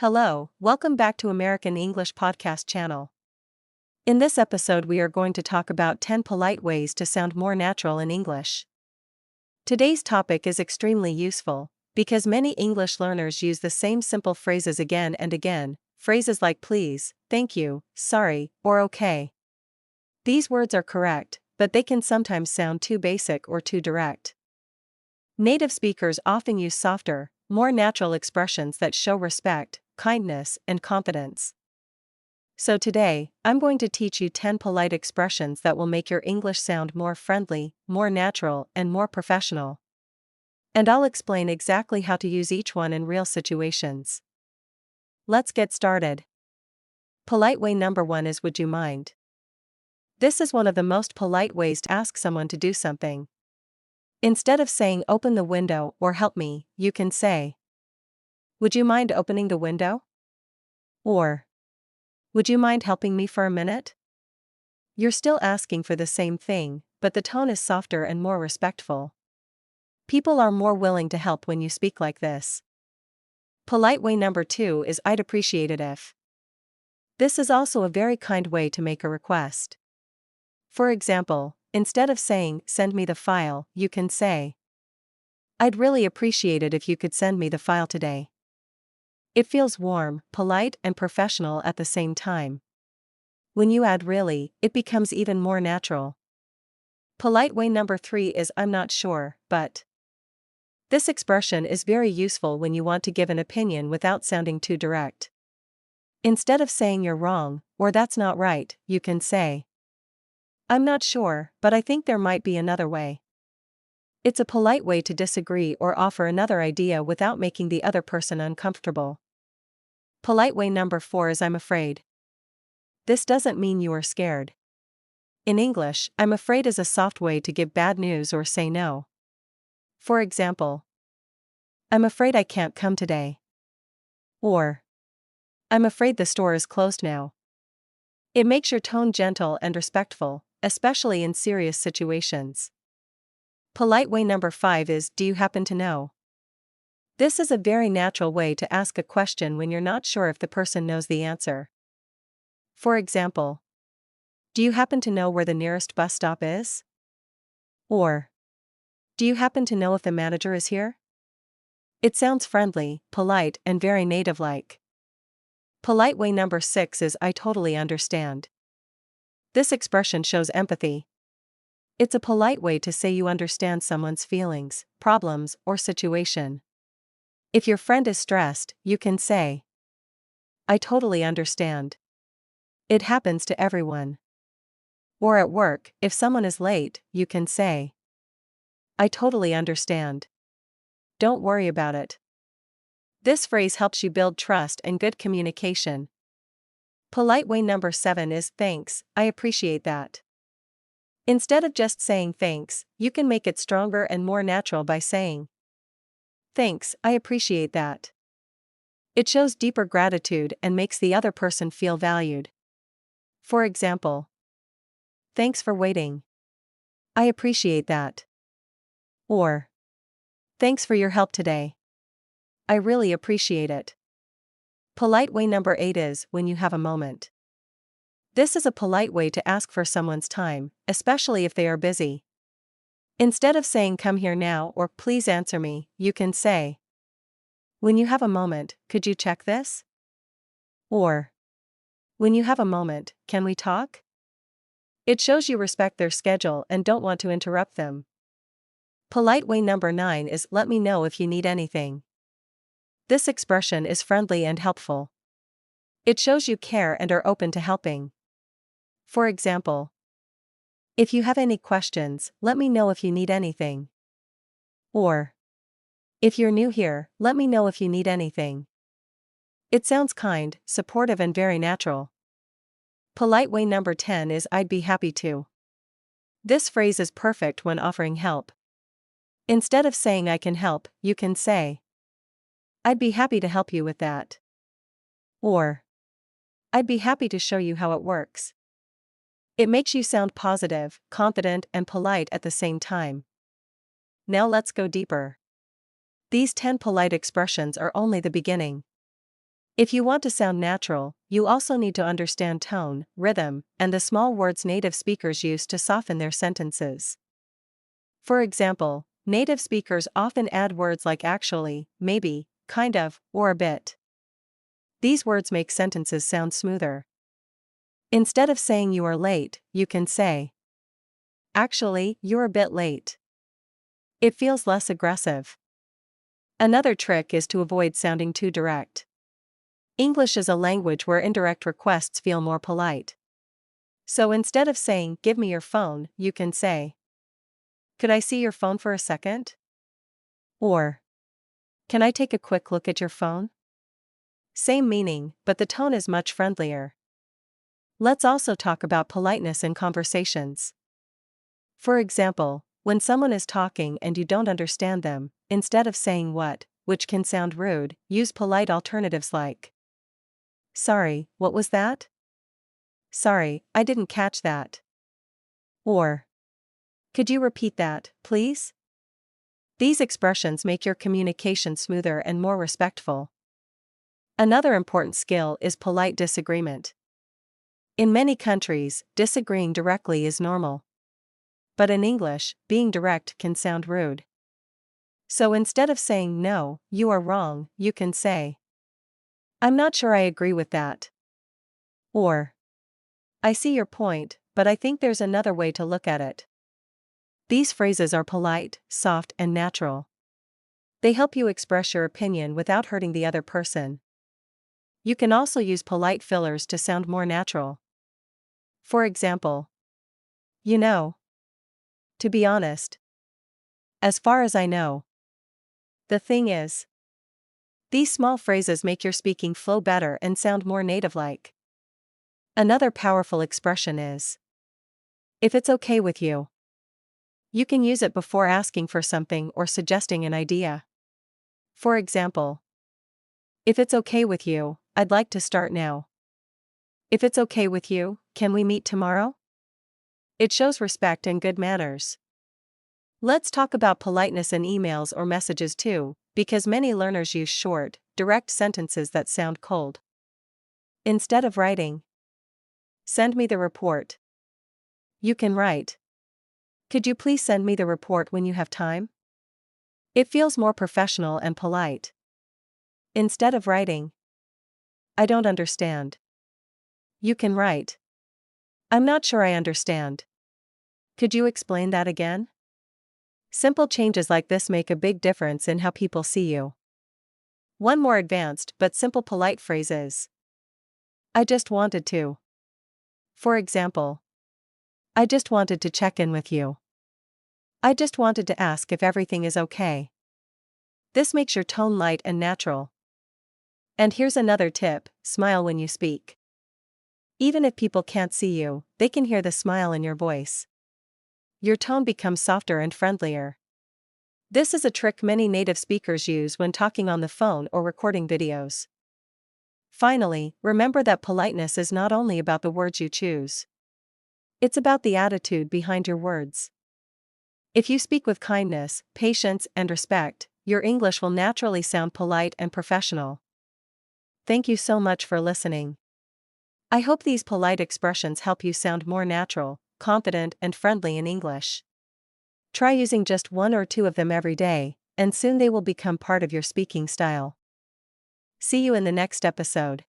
Hello, welcome back to American English Podcast channel. In this episode, we are going to talk about 10 polite ways to sound more natural in English. Today's topic is extremely useful because many English learners use the same simple phrases again and again, phrases like please, thank you, sorry, or okay. These words are correct, but they can sometimes sound too basic or too direct. Native speakers often use softer, more natural expressions that show respect, kindness, and confidence. So today, I'm going to teach you 10 polite expressions that will make your English sound more friendly, more natural, and more professional. And I'll explain exactly how to use each one in real situations. Let's get started. Polite way number 1 is would you mind? This is one of the most polite ways to ask someone to do something. Instead of saying open the window or help me, you can say, would you mind opening the window? Or, would you mind helping me for a minute? You're still asking for the same thing, but the tone is softer and more respectful. People are more willing to help when you speak like this. Polite way number 2 is I'd appreciate it if. This is also a very kind way to make a request. For example, instead of saying send me the file, you can say, I'd really appreciate it if you could send me the file today. It feels warm, polite, and professional at the same time. When you add really, it becomes even more natural. Polite way number 3 is I'm not sure, but. This expression is very useful when you want to give an opinion without sounding too direct. Instead of saying you're wrong, or that's not right, you can say, I'm not sure, but I think there might be another way. It's a polite way to disagree or offer another idea without making the other person uncomfortable. Polite way number 4 is I'm afraid. This doesn't mean you are scared. In English, I'm afraid is a soft way to give bad news or say no. For example, I'm afraid I can't come today. Or, I'm afraid the store is closed now. It makes your tone gentle and respectful, especially in serious situations. Polite way number 5 is do you happen to know? This is a very natural way to ask a question when you're not sure if the person knows the answer. For example, do you happen to know where the nearest bus stop is? Or, do you happen to know if the manager is here? It sounds friendly, polite, and very native-like. Polite way number 6 is I totally understand. This expression shows empathy. It's a polite way to say you understand someone's feelings, problems, or situation. If your friend is stressed, you can say, I totally understand. It happens to everyone. Or at work, if someone is late, you can say, I totally understand. Don't worry about it. This phrase helps you build trust and good communication. Polite way number 7 is thanks, I appreciate that. Instead of just saying thanks, you can make it stronger and more natural by saying, thanks, I appreciate that. It shows deeper gratitude and makes the other person feel valued. For example, thanks for waiting. I appreciate that. Or, thanks for your help today. I really appreciate it. Polite way number 8 is when you have a moment. This is a polite way to ask for someone's time, especially if they are busy. Instead of saying come here now or please answer me, you can say, when you have a moment, could you check this? Or, when you have a moment, can we talk? It shows you respect their schedule and don't want to interrupt them. Polite way number 9 is let me know if you need anything. This expression is friendly and helpful. It shows you care and are open to helping. For example, if you have any questions, let me know if you need anything. Or, if you're new here, let me know if you need anything. It sounds kind, supportive, and very natural. Polite way number 10 is I'd be happy to. This phrase is perfect when offering help. Instead of saying I can help, you can say, I'd be happy to help you with that. Or, I'd be happy to show you how it works. It makes you sound positive, confident, and polite at the same time. Now let's go deeper. These 10 polite expressions are only the beginning. If you want to sound natural, you also need to understand tone, rhythm, and the small words native speakers use to soften their sentences. For example, native speakers often add words like actually, maybe, kind of, or a bit. These words make sentences sound smoother. Instead of saying you are late, you can say, actually, you're a bit late. It feels less aggressive. Another trick is to avoid sounding too direct. English is a language where indirect requests feel more polite. So instead of saying, give me your phone, you can say, could I see your phone for a second? Or, can I take a quick look at your phone? Same meaning, but the tone is much friendlier. Let's also talk about politeness in conversations. For example, when someone is talking and you don't understand them, instead of saying what, which can sound rude, use polite alternatives like, sorry, what was that? Sorry, I didn't catch that. Or, could you repeat that, please? These expressions make your communication smoother and more respectful. Another important skill is polite disagreement. In many countries, disagreeing directly is normal. But in English, being direct can sound rude. So instead of saying no, you are wrong, you can say, I'm not sure I agree with that. Or, I see your point, but I think there's another way to look at it. These phrases are polite, soft, and natural. They help you express your opinion without hurting the other person. You can also use polite fillers to sound more natural. For example, you know, to be honest, as far as I know, the thing is. These small phrases make your speaking flow better and sound more native-like. Another powerful expression is, if it's okay with you. You can use it before asking for something or suggesting an idea. For example, if it's okay with you, I'd like to start now. If it's okay with you, can we meet tomorrow? It shows respect and good manners. Let's talk about politeness in emails or messages too, because many learners use short, direct sentences that sound cold. Instead of writing, send me the report, you can write, could you please send me the report when you have time? It feels more professional and polite. Instead of writing, I don't understand, you can write, I'm not sure I understand. Could you explain that again? Simple changes like this make a big difference in how people see you. One more advanced but simple polite phrase is, I just wanted to. For example, I just wanted to check in with you. I just wanted to ask if everything is okay. This makes your tone light and natural. And here's another tip, smile when you speak. Even if people can't see you, they can hear the smile in your voice. Your tone becomes softer and friendlier. This is a trick many native speakers use when talking on the phone or recording videos. Finally, remember that politeness is not only about the words you choose. It's about the attitude behind your words. If you speak with kindness, patience, and respect, your English will naturally sound polite and professional. Thank you so much for listening. I hope these polite expressions help you sound more natural, confident, and friendly in English. Try using just one or two of them every day, and soon they will become part of your speaking style. See you in the next episode.